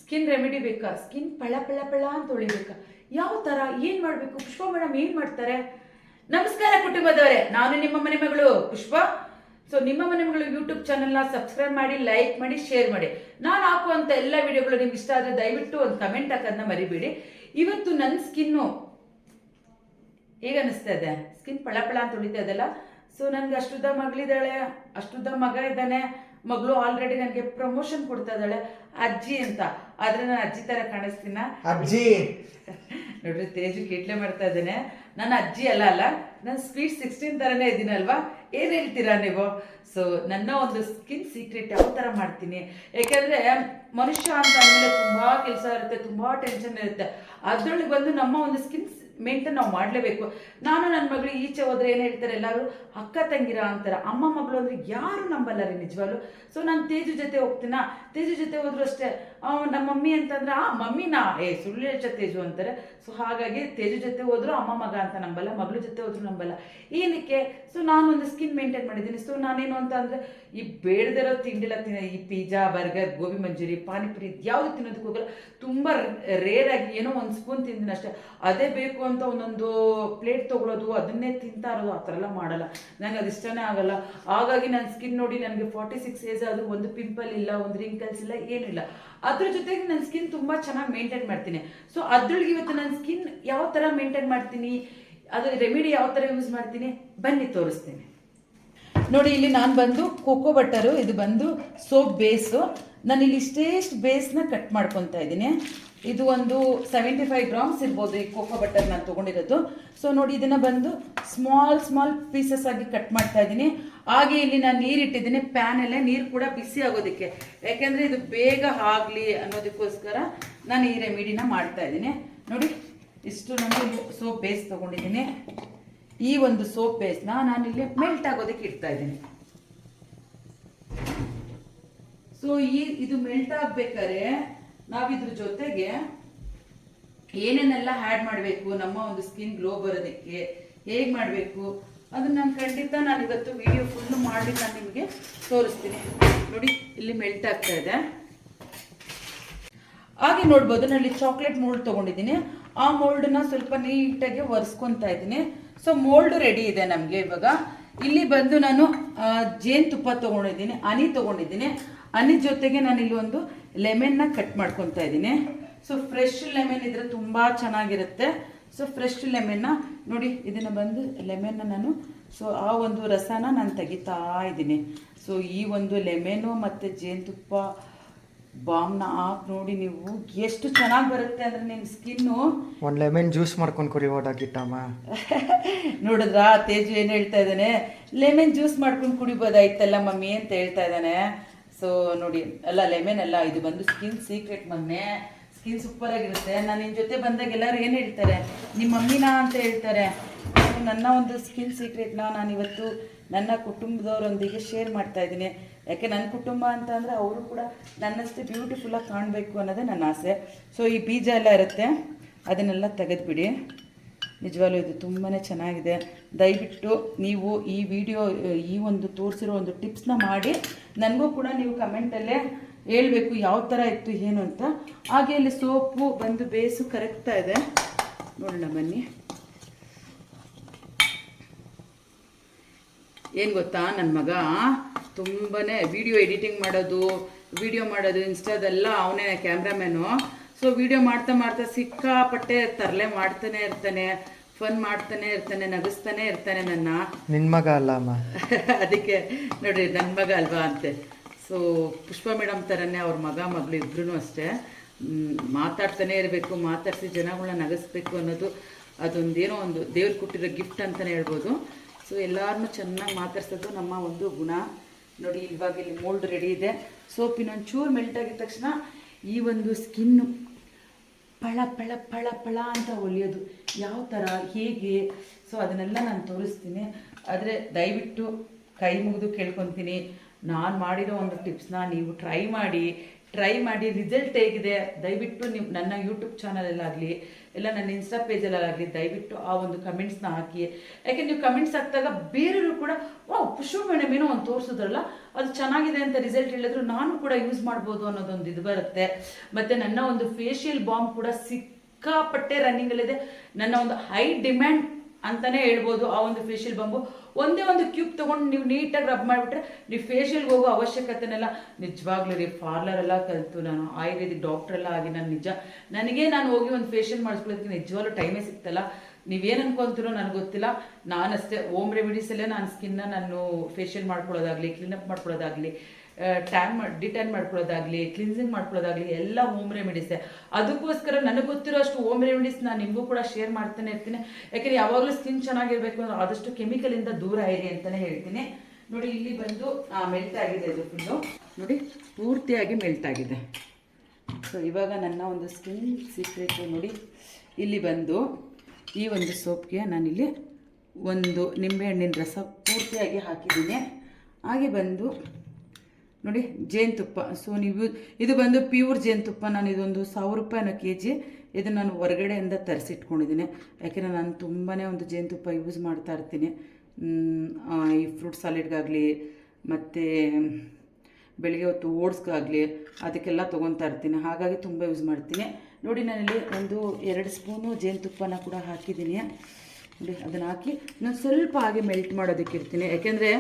Skin remedy ಬೇಕಾ, skin ಪಳ ಪಳ ಪಳ ಅಂತ ತೊಳಿಬೇಕಾ, ಯಾವ ಥರ ಏನು ಮಾಡಬೇಕು, ಪುಷ್ಪ ಮೇಡಮ್ ಏನು ಮಾಡ್ತಾರೆ? ನಮಸ್ಕಾರ ಕುಟುಂಬದವರೇ, ನಾನು ನಿಮ್ಮ ಮನೆ ಮಗಳು ಪುಷ್ಪ. ಸೊ ನಿಮ್ಮ ಮನೆ ಮಗಳು ಯೂಟ್ಯೂಬ್ ಚಾನಲ್ನ ಸಬ್ಸ್ಕ್ರೈಬ್ ಮಾಡಿ, ಲೈಕ್ ಮಾಡಿ, ಶೇರ್ ಮಾಡಿ. ನಾನು ಹಾಕುವಂಥ ಎಲ್ಲ ವಿಡಿಯೋಗಳು ನಿಮ್ಗೆ ಇಷ್ಟ ಆದರೆ ದಯವಿಟ್ಟು ಒಂದು ಕಮೆಂಟ್ ಹಾಕೋದನ್ನ ಮರಿಬೇಡಿ. ಇವತ್ತು ನನ್ನ ಸ್ಕಿನ್ನು ಹೇಗೆ ಅನ್ನಿಸ್ತಾ ಇದೆ? ಸ್ಕಿನ್ ಪಳ ಪಳ ಅಂತ ಉಳಿತಾ ಇದೆಲ್ಲ. ಸೊ ನನಗೆ ಅಷ್ಟುದ್ದ ಮಗಳಿದ್ದಾಳೆ, ಅಷ್ಟುದ್ದ ಮಗ ಇದ್ದಾನೆ. ಮಗಳು ಆಲ್ರೆಡಿ ನನಗೆ ಪ್ರಮೋಷನ್ ಕೊಡ್ತಾ ಇದ್ದಾಳೆ, ಅಜ್ಜಿ ಅಂತ. ಆದ್ರೆ ನಾನು ಅಜ್ಜಿ ತರ ಕಾಣಿಸ್ತೀನ? ಅಜ್ಜಿ ನೋಡ್ರಿ, ತೇಜು ಕಿಟ್ಲೆ ಮಾಡ್ತಾ ಇದ್ದೇನೆ. ನಾನು ಅಜ್ಜಿ ಅಲ್ಲ, ನಾನು ಸ್ವೀಟ್ 16 ತರನೇ ಇದ್ದೀನಲ್ವಾ? ಏನ್ ಹೇಳ್ತೀರಾ ನೀವು? ಸೊ ನನ್ನ ಒಂದು ಸ್ಕಿನ್ ಸೀಕ್ರೆಟ್ ಯಾವ ತರ ಮಾಡ್ತೀನಿ, ಯಾಕೆಂದ್ರೆ ಮನುಷ್ಯ ಅಂತ ಅಂದಮೇಲೆ ತುಂಬಾ ಕೆಲಸ ಇರುತ್ತೆ, ತುಂಬಾ ಟೆನ್ಷನ್ ಇರುತ್ತೆ. ಅದ್ರೊಳಗೆ ಬಂದು ನಮ್ಮ ಒಂದು ಸ್ಕಿನ್ ಮೇಂಟೈನ್ ನಾವು ಮಾಡಲೇಬೇಕು. ನಾನು ನನ್ನ ಮಗಳು ಈಚೆ ಹೋದ್ರೆ ಏನು ಹೇಳ್ತಾರೆ ಎಲ್ಲರೂ, ಅಕ್ಕ ತಂಗಿರ ಅಂತಾರೆ. ಅಮ್ಮ ಮಗಳು ಅಂದ್ರೆ ಯಾರು ನಂಬಲ್ಲ ರೀ ನಿಜವಾಗ್ಲು. ಸೊ ನಾನು ತೇಜು ಜೊತೆ ಹೋಗ್ತೀನ, ತೇಜು ಜೊತೆ ಹೋದ್ರು ಅಷ್ಟೇ, ನಮ್ಮ ಮಮ್ಮಿ ಅಂತಂದ್ರೆ ಮಮ್ಮಿನಾ ಸುಳ್ಳು ಹೇಳ್ಚ ತೇಜು ಅಂತಾರೆ. ಸೊ ಹಾಗಾಗಿ ತೇಜು ಜೊತೆ ಹೋದ್ರು ಅಮ್ಮ ಮಗ ಅಂತ ನಂಬಲ್ಲ, ಮಗಳ ಜೊತೆ ಹೋದ್ರು ನಂಬಲ್ಲ. ಏನಕ್ಕೆ? ಸೊ ನಾನು ಒಂದು ಸ್ಕಿನ್ ಮೇಂಟೈನ್ ಮಾಡಿದ್ದೀನಿ. ಸೊ ನಾನೇನು ಅಂತ ಅಂದ್ರೆ ಈ ಬೇಡದಿರೋ ತಿಂಡಿಲ್ಲ ಈ ಪಿಜ್ಜಾ, ಬರ್ಗರ್, ಗೋಬಿ ಮಂಚೂರಿ, ಪಾನಿಪುರಿ ಯಾವುದು ತಿನ್ನೋದಕ್ಕೆ ಹೋಗಲ್ಲ. ತುಂಬ ರೇರ್ ಆಗಿ ಏನೋ ಒಂದು ಸ್ಪೂನ್ ತಿಂದಿನ ಅಷ್ಟೇ. ಅದೇ ಬೇಕು ಅಂತ ಒಂದೊಂದು ಪ್ಲೇಟ್ ತೊಗೊಳೋದು, ಅದನ್ನೇ ತಿಂತಾ ಇರೋದು, ಆ ಥರ ಎಲ್ಲ ಮಾಡಲ್ಲ. ನನಗೆ ಅದು ಇಷ್ಟನೇ ಆಗಲ್ಲ. ಹಾಗಾಗಿ ನನ್ನ ಸ್ಕಿನ್ ನೋಡಿ, ನನಗೆ 46 ಏಜ್ ಆದರೂ ಒಂದು ಪಿಂಪಲ್ ಇಲ್ಲ, ಒಂದು ರಿಂಕಲ್ಸ್ ಇಲ್ಲ, ಏನಿಲ್ಲ. ಅದ್ರ ಜೊತೆಗೆ ನನ್ನ ಸ್ಕಿನ್ ತುಂಬ ಚೆನ್ನಾಗಿ ಮೇಂಟೈನ್ ಮಾಡ್ತೀನಿ. ಸೊ ಅದ್ರೊಳಗೆ ಇವತ್ತು ನನ್ನ ಸ್ಕಿನ್ ಯಾವ ಥರ ಮೇಂಟೈನ್ ಮಾಡ್ತೀನಿ, ಅದ್ರ ರೆಮಿಡಿ ಯಾವ ಥರ ಯೂಸ್ ಮಾಡ್ತೀನಿ ಬನ್ನಿ ತೋರಿಸ್ತೀನಿ. ನೋಡಿ, ಇಲ್ಲಿ ನಾನು ಬಂದು ಕೋಕೋ ಬಟರು, ಇದು ಬಂದು ಸೋಪ್ ಬೇಸು. ನಾನು ಇಲ್ಲಿ ಇಷ್ಟೇಷ್ಟು ಬೇಸ್ನ ಕಟ್ ಮಾಡ್ಕೊತಾ ಇದ್ದೀನಿ. ಇದು ಒಂದು 75 ಗ್ರಾಮ್ಸ್ ಇರ್ಬೋದು ಈ ಕೋಕೋ ಬಟರ್ ನಾನು ತೊಗೊಂಡಿರೋದು. ಸೊ ನೋಡಿ, ಇದನ್ನು ಬಂದು ಸ್ಮಾಲ್ ಪೀಸಸ್ ಆಗಿ ಕಟ್ ಮಾಡ್ತಾ ಇದ್ದೀನಿ. ಹಾಗೆ ಇಲ್ಲಿ ನಾನು ನೀರು ಇಟ್ಟಿದ್ದೀನಿ, ಪ್ಯಾನಲ್ಲೇ ನೀರು ಕೂಡ ಬಿಸಿ ಆಗೋದಕ್ಕೆ, ಯಾಕೆಂದರೆ ಇದು ಬೇಗ ಆಗಲಿ ಅನ್ನೋದಕ್ಕೋಸ್ಕರ ನಾನು ಈ ರೆಮಿಡಿನ ಮಾಡ್ತಾ ಇದ್ದೀನಿ. ನೋಡಿ, ಇಷ್ಟು ನಾನು ಸೋಪ್ ಬೇಸ್ ತೊಗೊಂಡಿದ್ದೀನಿ. ಈ ಒಂದು ಸೋಪ್ ಬೇಸ್ನ ನಾನಿಲ್ಲಿ ಮೆಲ್ಟ್ ಆಗೋದಕ್ಕೆ ಇಡ್ತಾ ಇದ್ದೀನಿ. ಸೊ ಇದು ಮೆಲ್ಟ್ ಆಗ್ಬೇಕಾದ್ರೆ ನಾವಿದ್ರ ಜೊತೆಗೆ ಏನೇನೆಲ್ಲ ಆ್ಯಡ್ ಮಾಡಬೇಕು, ನಮ್ಮ ಒಂದು ಸ್ಕಿನ್ ಗ್ಲೋ ಬರೋದಕ್ಕೆ ಹೇಗೆ ಮಾಡಬೇಕು ಅದನ್ನ ನಾನು ಖಂಡಿತ ಇವತ್ತು ವಿಡಿಯೋ ಫುಲ್ಲು ಮಾಡಿ ನಾನು ನಿಮಗೆ ತೋರಿಸ್ತೀನಿ. ನೋಡಿ, ಇಲ್ಲಿ ಮೆಲ್ಟ್ ಆಗ್ತಾ ಇದೆ. ಹಾಗೆ ನೋಡ್ಬೋದು, ನಾನು ಇಲ್ಲಿ ಚಾಕ್ಲೇಟ್ ಮೋಲ್ಡ್ ತೊಗೊಂಡಿದ್ದೀನಿ. ಆ ಮೋಲ್ಡನ್ನ ಸ್ವಲ್ಪ ನೀಟಾಗಿ ಒರೆಸ್ಕೊತಾ ಇದ್ದೀನಿ. ಸೊ ಮೋಲ್ಡ್ ರೆಡಿ ಇದೆ ನಮಗೆ ಇವಾಗ. ಇಲ್ಲಿ ಬಂದು ನಾನು ಜೇನುತುಪ್ಪ ತೊಗೊಂಡಿದ್ದೀನಿ, ಹನಿ ತೊಗೊಂಡಿದ್ದೀನಿ. ಹನಿ ಜೊತೆಗೆ ನಾನು ಇಲ್ಲಿ ಒಂದು ಲೆಮನ್ನ ಕಟ್ ಮಾಡ್ಕೊತಾ ಇದ್ದೀನಿ. ಸೊ ಫ್ರೆಶ್ ಲೆಮನ್ ಇದ್ರೆ ತುಂಬ ಚೆನ್ನಾಗಿರುತ್ತೆ. ಸೊ ಫ್ರೆಶ್ ಲೆಮನ್ನ ನೋಡಿ, ಇದನ್ನು ಬಂದು ಲೆಮನ್ನ ನಾನು ಆ ಒಂದು ರಸನ ನಾನು ತೆಗಿತಾ ಇದ್ದೀನಿ. ಸೊ ಈ ಒಂದು ಲೆಮೆನು ಮತ್ತು ಜೇನುತುಪ್ಪ ಬಾಮ್ನ ಹಾಕಿ ನೋಡಿ, ನೀವು ಎಷ್ಟು ಚೆನ್ನಾಗಿ ಬರುತ್ತೆ ಅಂದರೆ ನಿಮ್ಮ ಸ್ಕಿನ್ನು. ಒಂದು ಲೆಮನ್ ಜ್ಯೂಸ್ ಮಾಡ್ಕೊಂಡು ಕುಡಿಬೋದಾಗಿತ್ತಮ್ಮ. ನೋಡಿದ್ರಾ, ತೇಜು ಏನು ಹೇಳ್ತಾ ಇದ್ದಾನೆ? ಲೆಮನ್ ಜ್ಯೂಸ್ ಮಾಡ್ಕೊಂಡು ಕುಡಿಬೋದಾಯ್ತಲ್ಲ ಮಮ್ಮಿ ಅಂತ ಹೇಳ್ತಾ ಇದ್ದಾನೆ. ಸೊ ನೋಡಿ, ಅಲ್ಲ ಲೆಮನ್ ಅಲ್ಲ, ಇದು ಬಂದು ಸ್ಕಿನ್ ಸೀಕ್ರೆಟ್ ಮೊನ್ನೆ. ಸ್ಕಿನ್ ಸೂಪರ್ ಆಗಿರುತ್ತೆ. ನಾನು ನಿನ್ನ ಜೊತೆ ಬಂದಾಗ ಎಲ್ಲರೂ ಏನು ಹೇಳ್ತಾರೆ, ನಿಮ್ಮ ಮಮ್ಮಿನಾ ಅಂತ ಹೇಳ್ತಾರೆ. ಸೊ ನನ್ನ ಒಂದು ಸ್ಕಿನ್ ಸೀಕ್ರೆಟ್ನ ನಾನಿವತ್ತು ನನ್ನ ಕುಟುಂಬದವರೊಂದಿಗೆ ಶೇರ್ ಮಾಡ್ತಾ ಇದ್ದೀನಿ. ಯಾಕೆ ನನ್ನ ಕುಟುಂಬ ಅಂತ ಅಂದರೆ ಅವರು ಕೂಡ ನನ್ನಷ್ಟೇ ಬ್ಯೂಟಿಫುಲ್ಲಾಗಿ ಕಾಣಬೇಕು ಅನ್ನೋದೇ ನನ್ನ ಆಸೆ. ಸೊ ಈ ಬೀಜ ಎಲ್ಲ ಇರುತ್ತೆ, ಅದನ್ನೆಲ್ಲ ತೆಗೆದುಬಿಡಿ. ನಿಜವಾಗ್ಲೂ ಇದು ತುಂಬಾ ಚೆನ್ನಾಗಿದೆ. ದಯವಿಟ್ಟು ನೀವು ಈ ವಿಡಿಯೋ, ಈ ಒಂದು ತೋರಿಸಿರೋ ಒಂದು ಟಿಪ್ಸ್ನ ಮಾಡಿ ನನಗೂ ಕೂಡ ನೀವು ಕಮೆಂಟಲ್ಲೇ ಹೇಳ್ಬೇಕು ಯಾವ ಥರ ಇತ್ತು ಏನು ಅಂತ. ಹಾಗೆ ಇಲ್ಲಿ ಸೋಪು ಬಂದು ಬೇಸು ಕರೆಕ್ತಾ ಇದೆ, ನೋಡೋಣ ಬನ್ನಿ. ಏನು ಗೊತ್ತಾ, ನನ್ನ ಮಗ ತುಂಬಾ ವಿಡಿಯೋ ಎಡಿಟಿಂಗ್ ಮಾಡೋದು, ಇನ್ಸ್ಟಾದೆಲ್ಲ ಅವನೇ ಕ್ಯಾಮ್ರಾಮ್ಯಾನು. ಸೊ ವಿಡಿಯೋ ಮಾಡ್ತಾ ಸಿಕ್ಕಾಪಟ್ಟೆ ತರಲೆ ಮಾಡ್ತಾನೆ ಇರ್ತಾನೆ, ಫನ್ ಮಾಡ್ತಾನೆ ಇರ್ತಾನೆ, ನಗಿಸ್ತಾನೆ ಇರ್ತಾನೆ. ನಿನ್ನ ಮಗ ಅಲ್ಲ ಅಮ್ಮ. ಅದಕ್ಕೆ ನೋಡ್ರಿ, ನನ್ನ ಮಗ ಅಲ್ವಾ ಅಂತೆ. ಸೊ ಪುಷ್ಪ ಮೇಡಮ್ ಥರನೇ ಅವ್ರ ಮಗಳು ಇಬ್ರು ಅಷ್ಟೇ. ಮಾತಾಡ್ತಾನೆ ಇರಬೇಕು, ಮಾತಾಡಿಸಿ ಜನಗಳನ್ನ ನಗಿಸ್ಬೇಕು ಅನ್ನೋದು ಅದೊಂದೇನೋ ಒಂದು ದೇವ್ರು ಕೊಟ್ಟಿರೋ ಗಿಫ್ಟ್ ಅಂತಲೇ ಹೇಳ್ಬೋದು. ಸೊ ಎಲ್ಲರನ್ನೂ ಚೆನ್ನಾಗಿ ಮಾತಾಡ್ಸೋದು ನಮ್ಮ ಒಂದು ಗುಣ. ನೋಡಿ, ಇವಾಗ ಇಲ್ಲಿ ಮೋಲ್ಡ್ ರೆಡಿ ಇದೆ. ಸೋಪ್ ಇನ್ನೊಂಚೂರು ಮೆಲ್ಟ್ ಆಗಿದ ತಕ್ಷಣ ಈ ಒಂದು ಸ್ಕಿನ್ನು ಪಳ ಪಳ ಪಳ ಪಳ ಅಂತ ಹೊಲಿಯೋದು ಯಾವ ಥರ, ಹೇಗೆ, ಸೊ ಅದನ್ನೆಲ್ಲ ನಾನು ತೋರಿಸ್ತೀನಿ. ಆದರೆ ದಯವಿಟ್ಟು ಕೈ ಮುಗಿದು ಕೇಳ್ಕೊತೀನಿ, ನಾನು ಮಾಡಿರೋ ಒಂದು ಟಿಪ್ಸ್ನ ನೀವು ಟ್ರೈ ಮಾಡಿ. ಟ್ರೈ ಮಾಡಿ ರಿಸಲ್ಟ್ ಹೇಗಿದೆ ದಯವಿಟ್ಟು ನನ್ನ ಯೂಟ್ಯೂಬ್ ಚಾನಲಲ್ಲಾಗಲಿ ಇಲ್ಲ ನನ್ನ ಇನ್ಸ್ಟಾ ಪೇಜಲ್ಲಾಗಲಿ ದಯವಿಟ್ಟು ಆ ಒಂದು ಕಮೆಂಟ್ಸ್ನ ಹಾಕಿ. ಯಾಕೆ ನೀವು ಕಮೆಂಟ್ಸ್ ಹಾಕಿದಾಗ ಬೇರೆಯವರು ಕೂಡ ಪುಷ್ಪ ಮೇಡಮ್ ಏನೋ ಒಂದು ತೋರಿಸಿದ್ರಲ್ಲ ಅದು ಚೆನ್ನಾಗಿದೆ ಅಂತ ರಿಸಲ್ಟ್ ಹೇಳಿದ್ರು ನಾನು ಕೂಡ ಯೂಸ್ ಮಾಡ್ಬೋದು ಅನ್ನೋದೊಂದು ಇದು ಬರುತ್ತೆ. ಮತ್ತು ನನ್ನ ಒಂದು ಫೇಶಿಯಲ್ ಬಾಂಬ್ ಕೂಡ ಸಿಕ್ಕಾಪಟ್ಟೆ ರನ್ನಿಂಗಲ್ಲಿದೆ. ನನ್ನ ಒಂದು ಹೈ ಡಿಮ್ಯಾಂಡ್ ಅಂತಲೇ ಹೇಳ್ಬೋದು. ಆ ಒಂದು ಫೇಶಿಯಲ್ ಬಾಂಬು ಒಂದೇ ಒಂದು ಕ್ಯೂಬ್ ತೊಗೊಂಡು ನೀವು ನೀಟಾಗಿ ರಬ್ ಮಾಡಿಬಿಟ್ರೆ ನೀವು ಫೇಶಿಯಲ್ಗೆ ಹೋಗೋ ಅವಶ್ಯಕತೆನೆಲ್ಲ ನಿಜವಾಗ್ಲೂ ರೀ ಪಾರ್ಲರೆಲ್ಲ ಕಲಿತು ನಾನು ಆಯುರ್ವೇದಿಕ್ ಡಾಕ್ಟ್ರೆಲ್ಲ ಆಗಿ ನಾನು ಹೋಗಿ ಒಂದು ಫೇಶಿಯಲ್ ಮಾಡಿಸ್ಕೊಳ್ಳೋದಕ್ಕೆ ನಿಜವಾಗ್ಲೂ ಟೈಮೇ ಸಿಗ್ತಲ್ಲ. ನೀವೇನು ಅನ್ಕೊಂತೀರೋ ನನಗೆ ಗೊತ್ತಿಲ್ಲ. ನಾನಷ್ಟೇ ಓಮ್ ರೆಮಿಡೀಸಲ್ಲೇ ನಾನು ಸ್ಕಿನ್ನ ನಾನು ಫೇಶಿಯಲ್ ಮಾಡ್ಕೊಳ್ಳೋದಾಗಲಿ ಕ್ಲೀನಪ್ ಮಾಡ್ಕೊಳ್ಳೋದಾಗಲಿ ಡಿಟ್ಯಾನ್ ಮಾಡ್ಕೊಳ್ಳೋದಾಗಲಿ ಕ್ಲಿನ್ಸಿಂಗ್ ಮಾಡ್ಕೊಳ್ಳೋದಾಗಲಿ ಎಲ್ಲ ಹೋಮ್ ರೆಮಿಡೀಸೇ. ಅದಕ್ಕೋಸ್ಕರ ನನಗೆ ಗೊತ್ತಿರೋ ಅಷ್ಟು ಹೋಮ್ ರೆಮಿಡೀಸ್ ನಾನು ನಿಮಗೂ ಕೂಡ ಶೇರ್ ಮಾಡ್ತಾನೆ ಇರ್ತೀನಿ. ಯಾಕೆಂದರೆ ಯಾವಾಗಲೂ ಸ್ಕಿನ್ ಚೆನ್ನಾಗಿರಬೇಕು ಅಂದ್ರೆ ಆದಷ್ಟು ಕೆಮಿಕಲಿಂದ ದೂರ ಇರಿ ಅಂತಲೇ ಹೇಳ್ತೀನಿ. ನೋಡಿ ಇಲ್ಲಿ ಬಂದು ಮೆಲ್ಟ್ ಆಗಿದೆ ಇದು ಫುಲ್ಲು ನೋಡಿ ಪೂರ್ತಿಯಾಗಿ ಮೆಲ್ಟ್ ಆಗಿದೆ. ಸೊ ಇವಾಗ ನನ್ನ ಒಂದು ಸ್ಕಿನ್ ಸೀಕ್ರೆಟ್ ನೋಡಿ ಇಲ್ಲಿ ಬಂದು ಈ ಒಂದು ಸೋಪ್ಗೆ ನಾನಿಲ್ಲಿ ಒಂದು ನಿಂಬೆಹಣ್ಣಿನ ರಸ ಪೂರ್ತಿಯಾಗಿ ಹಾಕಿದ್ದೀನಿ. ಹಾಗೆ ಬಂದು ನೋಡಿ ಜೇನುತುಪ್ಪ. ಸೊ ನೀವು ಇದು ಬಂದು ಪ್ಯೂರ್ ಜೇನುತುಪ್ಪ. ನಾನು ಇದೊಂದು 1000 ರೂಪಾಯಿನ kg. ಇದನ್ನು ನಾನು ಹೊರಗಡೆಯಿಂದ ತರಿಸಿಟ್ಕೊಂಡಿದ್ದೀನಿ. ಯಾಕೆಂದರೆ ನಾನು ತುಂಬಾ ಒಂದು ಜೇನುತುಪ್ಪ ಯೂಸ್ ಮಾಡ್ತಾ ಇರ್ತೀನಿ. ಈ ಫ್ರೂಟ್ ಸಾಲೆಡ್ಗಾಗಲಿ ಮತ್ತು ಬೆಳಿಗ್ಗೆ ಹೊತ್ತು ಓಟ್ಸ್ಗಾಗಲಿ ಅದಕ್ಕೆಲ್ಲ ತೊಗೊತಾ ಇರ್ತೀನಿ. ಹಾಗಾಗಿ ತುಂಬ ಯೂಸ್ ಮಾಡ್ತೀನಿ. ನೋಡಿ ನಾನಿಲ್ಲಿ ಒಂದು 2 ಸ್ಪೂನು ಜೇನುತುಪ್ಪನ ಕೂಡ ಹಾಕಿದ್ದೀನಿ. ನೋಡಿ ಅದನ್ನು ಹಾಕಿ ನಾನು ಸ್ವಲ್ಪ ಹಾಗೆ ಮೆಲ್ಟ್ ಮಾಡೋದಕ್ಕೆ ಇರ್ತೀನಿ. ಯಾಕೆಂದರೆ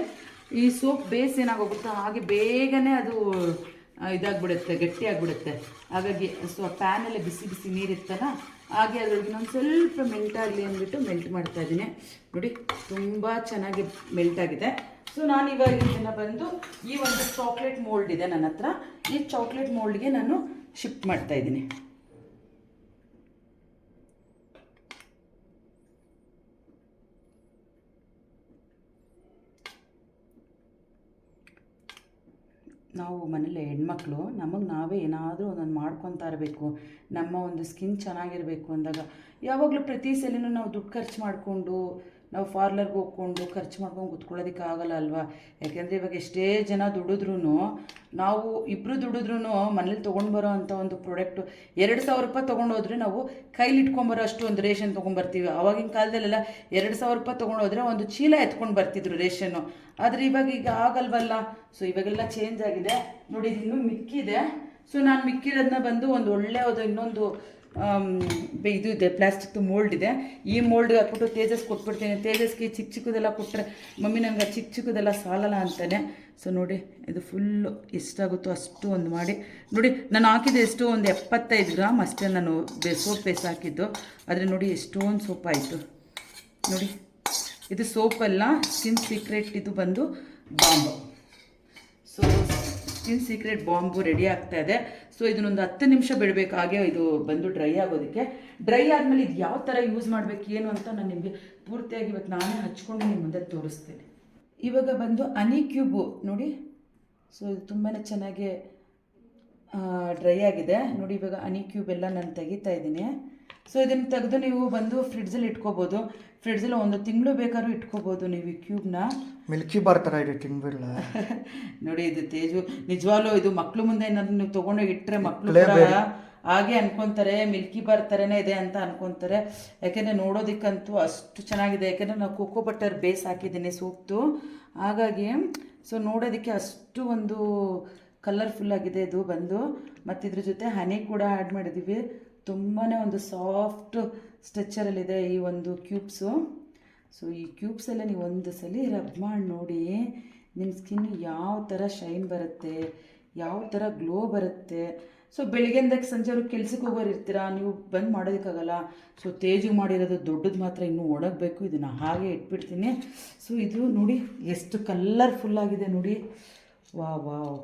ಈ ಸೋಪ್ ಬೇಸ್ ಏನಾಗೋಗುತ್ತೋ ಹಾಗೆ ಬೇಗನೆ ಅದು ಇದಾಗ್ಬಿಡುತ್ತೆ, ಗಟ್ಟಿಯಾಗಿಬಿಡುತ್ತೆ. ಹಾಗಾಗಿ ಸೊ ಪ್ಯಾನಲ್ಲಿ ಬಿಸಿ ಬಿಸಿ ನೀರಿತ್ತಲ್ಲ ಹಾಗೆ ಅದರೊಳಗೆ ನಾನು ಸ್ವಲ್ಪ ಮೆಲ್ಟ್ ಆಗಲಿ ಅಂದ್ಬಿಟ್ಟು ಮೆಲ್ಟ್ ಮಾಡ್ತಾಯಿದ್ದೀನಿ. ನೋಡಿ ತುಂಬ ಚೆನ್ನಾಗಿ ಮೆಲ್ಟ್ ಆಗಿದೆ. ಸೊ ನಾನು ಇವಾಗ ಇದನ್ನು ಬಂದು ಈ ಒಂದು ಚಾಕ್ಲೇಟ್ ಮೋಲ್ಡ್ ಇದೆ ನನ್ನ ಹತ್ರ. ಈ ಚಾಕ್ಲೇಟ್ ಮೋಲ್ಡ್ಗೆ ನಾನು ಶಿಫ್ಟ್ ಮಾಡ್ತಾಯಿದ್ದೀನಿ. ನಾವು ಮನೇಲಿ ಹೆಣ್ಮಕ್ಳು ನಮಗೆ ನಾವೇ ಏನಾದರೂ ಒಂದೊಂದು ಮಾಡ್ಕೊತಾ ಇರಬೇಕು. ನಮ್ಮ ಒಂದು ಸ್ಕಿನ್ ಚೆನ್ನಾಗಿರಬೇಕು ಅಂದಾಗ ಯಾವಾಗಲೂ ಪ್ರತಿ ಸಲಿನೂ ನಾವು ದುಡ್ಡು ಖರ್ಚು ಮಾಡಿಕೊಂಡು ನಾವು ಪಾರ್ಲರ್ಗೆ ಹೋಗ್ಕೊಂಡು ಖರ್ಚು ಮಾಡ್ಕೊಂಡು ಕೂತ್ಕೊಳ್ಳೋದಕ್ಕೆ ಆಗಲ್ಲ ಅಲ್ವಾ. ಯಾಕೆಂದರೆ ಇವಾಗ ಎಷ್ಟೇ ಜನ ದುಡಿದ್ರೂ ನಾವು ಇಬ್ಬರು ದುಡಿದ್ರೂ ಮನೇಲಿ ತೊಗೊಂಡು ಬರೋ ಅಂಥ ಒಂದು ಪ್ರಾಡಕ್ಟು 2000 ರೂಪಾಯಿ ತೊಗೊಂಡೋದ್ರೆ ನಾವು ಕೈಲಿ ಇಟ್ಕೊಂಬರೋ ಅಷ್ಟು ಒಂದು ರೇಷನ್ ತೊಗೊಂಬರ್ತೀವಿ. ಆವಾಗಿನ ಕಾಲದಲ್ಲೆಲ್ಲ 2000 ರೂಪಾಯಿ ತೊಗೊಂಡೋದ್ರೆ ಒಂದು ಚೀಲ ಎತ್ಕೊಂಡು ಬರ್ತಿದ್ರು ರೇಷನ್ನು. ಆದರೆ ಈಗ ಆಗಲ್ವಲ್ಲ. ಸೊ ಇವಾಗೆಲ್ಲ ಚೇಂಜ್ ಆಗಿದೆ. ನೋಡಿ ಇದು ಇನ್ನೂ ಮಿಕ್ಕಿದೆ. ಸೊ ನಾನು ಮಿಕ್ಕಿರೋದನ್ನ ಬಂದು ಒಂದು ಒಳ್ಳೆಯದು ಇನ್ನೊಂದು ಇದು ಇದೆ ಪ್ಲಾಸ್ಟಿಕ್ದು ಮೋಲ್ಡ್ ಇದೆ. ಈ ಮೋಲ್ಡ್ಗೆ ಹಾಕ್ಬಿಟ್ಟು ತೇಜಸ್ ಕೊಟ್ಬಿಡ್ತೀನಿ. ತೇಜಸ್ಗೆ ಚಿಕ್ಕದೆಲ್ಲ ಕೊಟ್ಟರೆ ಮಮ್ಮಿ ನನಗೆ ಚಿಕ್ಕದೆಲ್ಲ ಸಾಲಲ್ಲ ಅಂತಾನೆ. ಸೊ ನೋಡಿ ಇದು ಫುಲ್ಲು ಎಷ್ಟಾಗುತ್ತೋ ಅಷ್ಟು ಒಂದು ಮಾಡಿ ನೋಡಿ ನಾನು ಹಾಕಿದ್ದು ಎಷ್ಟು ಒಂದು 75 ಗ್ರಾಮ್ ಅಷ್ಟೇ ನಾನು ಸೋಪ್ ಬೇಸ್ ಹಾಕಿದ್ದು. ಆದರೆ ನೋಡಿ ಎಷ್ಟೊಂದು ಸೋಪ್ ಆಯಿತು ನೋಡಿ. ಇದು ಸೋಪಲ್ಲ, ಸ್ಕಿನ್ ಸೀಕ್ರೆಟ್ ಇದು ಬಂದು bomb. So skin secret bomb ready ಆಗ್ತಾ ಇದೆ. ಸೊ ಇದನ್ನೊಂದು 10 ನಿಮಿಷ ಬಿಡಬೇಕು. ಹಾಗೆ ಇದು ಬಂದು ಡ್ರೈ ಆಗೋದಕ್ಕೆ. ಡ್ರೈ ಆದಮೇಲೆ ಇದು ಯಾವ ಥರ ಯೂಸ್ ಮಾಡಬೇಕು ಏನು ಅಂತ ನಾನು ನಿಮಗೆ ಪೂರ್ತಿಯಾಗಿ ಇವತ್ತು ನಾನೇ ಹಚ್ಕೊಂಡು ನಿಮ್ಮ ಮುಂದೆ ತೋರಿಸ್ತೀನಿ. ಇವಾಗ ಬಂದು ಹನಿ ಕ್ಯೂಬು ನೋಡಿ. ಸೊ ಇದು ತುಂಬಾ ಚೆನ್ನಾಗಿ ಡ್ರೈ ಆಗಿದೆ ನೋಡಿ. ಇವಾಗ ಹನಿ ಕ್ಯೂಬ್ ಎಲ್ಲ ನಾನು ತೆಗಿತಾ ಇದ್ದೀನಿ. ಸೊ ಇದನ್ನು ತೆಗೆದು ನೀವು ಬಂದು ಫ್ರಿಡ್ಜಲ್ಲಿ ಇಟ್ಕೋಬೋದು. ಫ್ರಿಡ್ಜಲ್ಲಿ 1 ತಿಂಗಳು ಬೇಕಾದ್ರೂ ಇಟ್ಕೋಬೋದು ನೀವು ಈ ಕ್ಯೂಬ್ನ. ಮಿಲ್ಕಿ ಬಾರ್ ಥರ ಇದೆ ತಿನ್ಬಿಡ್ಲ. ನೋಡಿ ಇದು ತೇಜು ನಿಜವಾಗ್ಲೂ ಇದು ಮಕ್ಳು ಮುಂದೆ ಏನಾದ್ರು ನೀವು ತೊಗೊಂಡೋಗಿ ಇಟ್ಟರೆ ಮಕ್ಕಳು ಹಾಗೆ ಅನ್ಕೊತಾರೆ ಮಿಲ್ಕಿ ಬಾರ್ ಥರನೇ ಇದೆ ಅಂತ ಅನ್ಕೊತಾರೆ. ಯಾಕೆಂದರೆ ನೋಡೋದಕ್ಕಂತೂ ಅಷ್ಟು ಚೆನ್ನಾಗಿದೆ. ಯಾಕೆಂದರೆ ನಾವು ಕೋಕೋ ಬಟರ್ ಬೇಸ್ ಹಾಕಿದ್ದೀನಿ ಸೋಪ್ದು. ಹಾಗಾಗಿ ಸೊ ನೋಡೋದಕ್ಕೆ ಅಷ್ಟು ಒಂದು ಕಲರ್ಫುಲ್ಲಾಗಿದೆ ಇದು ಬಂದು. ಮತ್ತು ಇದ್ರ ಜೊತೆ ಹನಿ ಕೂಡ ಆ್ಯಡ್ ಮಾಡಿದ್ದೀವಿ. ತುಂಬಾ ಒಂದು ಸಾಫ್ಟ್ ಸ್ಟ್ರೆಚ್ಚರಲ್ಲಿದೆ ಈ ಒಂದು ಕ್ಯೂಬ್ಸು. ಸೊ ಈ ಕ್ಯೂಬ್ಸೆಲ್ಲ ನೀವು ಒಂದು ಸಲ ರಬ್ ಮಾಡಿ ನೋಡಿ ನಿಮ್ಮ ಸ್ಕಿನ್ ಯಾವ ಥರ ಶೈನ್ ಬರುತ್ತೆ, ಯಾವ ಥರ ಗ್ಲೋ ಬರುತ್ತೆ. ಸೊ ಬೆಳಿಗ್ಗೆಂದಕ್ಕೆ ಸಂಜೆವ್ರಿಗೆ ಕೆಲ್ಸಕ್ಕೆ ಹೋಗೋರು ಇರ್ತೀರಾ, ನೀವು ಬಂದು ಮಾಡೋದಕ್ಕಾಗಲ್ಲ. ಸೊ ತೇಜಿಗೆ ಮಾಡಿರೋದು ದೊಡ್ಡದು ಮಾತ್ರ ಇನ್ನೂ ಒಣಗಬೇಕು. ಇದನ್ನು ಹಾಗೆ ಇಟ್ಬಿಡ್ತೀನಿ. ಸೊ ಇದು ನೋಡಿ ಎಷ್ಟು ಕಲರ್ಫುಲ್ಲಾಗಿದೆ ನೋಡಿ. ವಾವ್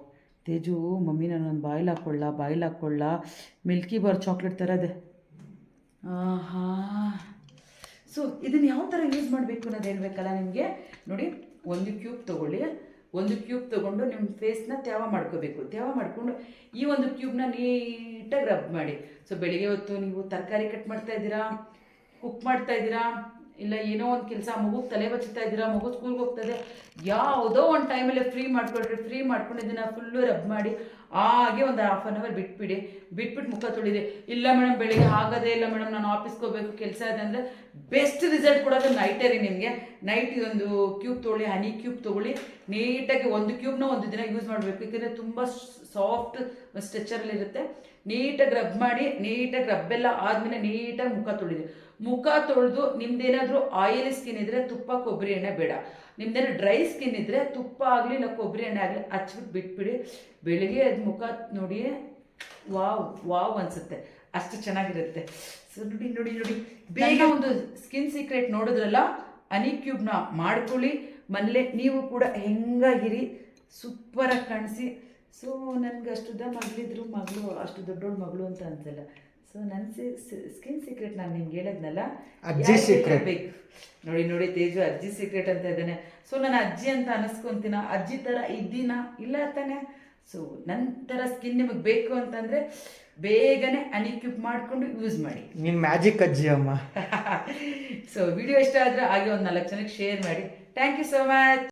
ತೇಜು ಮಮ್ಮಿ ನಾನೊಂದು ಬಾಯ್ಲ್ ಹಾಕ್ಕೊಳ್ಳ ಮಿಲ್ಕಿ ಬಾರ್ ಚಾಕ್ಲೇಟ್ ಥರ ಇದೆ. ಆಹಾ. ಸೊ ಇದನ್ನು ಯಾವ ಥರ ಯೂಸ್ ಮಾಡಬೇಕು ಅನ್ನೋದು ಹೇಳ್ಬೇಕಲ್ಲ ನಿಮಗೆ. ನೋಡಿ 1 ಕ್ಯೂಬ್ ತೊಗೊಳ್ಳಿ. 1 ಕ್ಯೂಬ್ ತೊಗೊಂಡು ನಿಮ್ಮ ಫೇಸ್ನ ತ್ಯಾವ ಮಾಡ್ಕೋಬೇಕು. ತ್ಯಾವ ಮಾಡಿಕೊಂಡು ಈ ಒಂದು ಕ್ಯೂಬ್ನ ನೀಟಾಗಿ ರಬ್ ಮಾಡಿ. ಸೊ ಬೆಳಿಗ್ಗೆ ಹೊತ್ತು ನೀವು ತರಕಾರಿ ಕಟ್ ಮಾಡ್ತಾ ಇದ್ದೀರಾ, ಕುಕ್ ಮಾಡ್ತಾ ಇದ್ದೀರಾ, ಇಲ್ಲ ಏನೋ ಒಂದು ಕೆಲಸ ಮಗುಗೆ ತಲೆ ಬಚ್ಚುತ್ತಾ ಇದ್ದೀರಾ, ಮಗು ಸ್ಕೂಲ್ಗೆ ಹೋಗ್ತಾ ಇದೆ, ಯಾವುದೋ ಒಂದು ಟೈಮಲ್ಲಿ ಫ್ರೀ ಮಾಡ್ಕೊಂಡು ಇದನ್ನು ಫುಲ್ಲು ರಬ್ ಮಾಡಿ ಹಾಗೆ ಒಂದು ಹಾಫ್ ಆನ್ ಅವರ್ ಬಿಟ್ಬಿಟ್ಟು ಮುಖ ತೊಳಿದೆ. ಇಲ್ಲ ಮೇಡಮ್ ಬೆಳಿಗ್ಗೆ ಆಗೋದೇ ಇಲ್ಲ ಮೇಡಮ್, ನಾನು ಆಫೀಸ್ಗೆ ಹೋಗ್ಬೇಕು ಕೆಲಸ ಇದೆ ಅಂದರೆ ಬೆಸ್ಟ್ ರಿಸಲ್ಟ್ ಕೊಡೋದು ನೈಟೇ ರೀ ನಿಮಗೆ. ನೈಟ್ ಒಂದು ಕ್ಯೂಬ್ ತೊಗೊಳ್ಳಿ, ಹನಿ ಕ್ಯೂಬ್ ತೊಗೊಳ್ಳಿ, ನೀಟಾಗಿ ಒಂದು ಕ್ಯೂಬ್ನ ಒಂದು ದಿನ ಯೂಸ್ ಮಾಡಬೇಕು. ಯಾಕೆಂದರೆ ತುಂಬ ಸಾಫ್ಟ್ ಸ್ಟ್ರೆಚರಲ್ಲಿರುತ್ತೆ. ನೀಟಾಗಿ ರಬ್ ಮಾಡಿ, ನೀಟಾಗಿ ರಬ್ಬೆಲ್ಲ ಆದಮೇಲೆ ನೀಟಾಗಿ ಮುಖ ತೊಳಿದೆ. ಮುಖ ತೊಳೆದು ನಿಮ್ದೇನಾದರೂ ಆಯಿಲಿ ಸ್ಕಿನ್ ಇದ್ದರೆ ತುಪ್ಪ ಕೊಬ್ಬರಿ ಎಣ್ಣೆ ಬೇಡ. ನಿಮ್ದೇನೋ ಡ್ರೈ ಸ್ಕಿನ್ ಇದ್ದರೆ ತುಪ್ಪ ಆಗಲಿ ಇಲ್ಲ ಕೊಬ್ಬರಿ ಎಣ್ಣೆ ಆಗಲಿ ಹಚ್ಬಿಟ್ಟು ಬಿಟ್ಬಿಡಿ. ಬೆಳಿಗ್ಗೆ ಅದು ಮುಖ ನೋಡಿ ವಾವ್ ಅನಿಸುತ್ತೆ, ಅಷ್ಟು ಚೆನ್ನಾಗಿರುತ್ತೆ. ಸೊ ನೋಡಿ ಬೇಗ ಒಂದು ಸ್ಕಿನ್ ಸೀಕ್ರೆಟ್ ನೋಡಿದ್ರಲ್ಲ, ಹನಿ ಕ್ಯೂಬ್ನ ಮಾಡ್ಕೊಳ್ಳಿ. ಮನೇಲೆ ನೀವು ಕೂಡ ಹೆಂಗಾಗಿರಿ, ಸೂಪರಾಗಿ ಕಾಣಿಸಿ. ಸೊ ನನಗೆ ಅಷ್ಟು ಮಗಳು ಅಷ್ಟು ದೊಡ್ಡೋಳು ಮಗಳು ಅಂತ ಅನ್ಸಲ್ಲ. ಸೊ ನನ್ನ ಸ್ಕಿನ್ ಸೀಕ್ರೆಟ್ ನಾನು ನಿಮ್ಗೆ ಹೇಳಿದ್ನಲ್ಲ, ಅಜ್ಜಿ secret. ಬೇಕು ನೋಡಿ ತೇಜು ಅಜ್ಜಿ ಸೀಕ್ರೆಟ್ ಅಂತ ಇದ್ದಾನೆ. ಸೊ ನಾನು ಅಜ್ಜಿ ಅಂತ ಅನಿಸ್ಕೊಂತೀನ, ಅಜ್ಜಿ ಥರ ಇದ್ದೀನ ಇಲ್ಲ ತಾನೆ. ಸೊ ನನ್ನ ಥರ ಸ್ಕಿನ್ ನಿಮಗೆ ಬೇಕು ಅಂತಂದರೆ ಬೇಗನೆ ಹನಿ ಕ್ಯೂಬ್ ಮಾಡಿಕೊಂಡು ಯೂಸ್ ಮಾಡಿ. ನೀನು ಮ್ಯಾಜಿಕ್ ಅಜ್ಜಿ ಅಮ್ಮ. ಸೊ ವಿಡಿಯೋ ಇಷ್ಟ ಆದರೆ ಹಾಗೆ ಒಂದು 4 ಜನಕ್ಕೆ ಶೇರ್ ಮಾಡಿ. Thank you so much.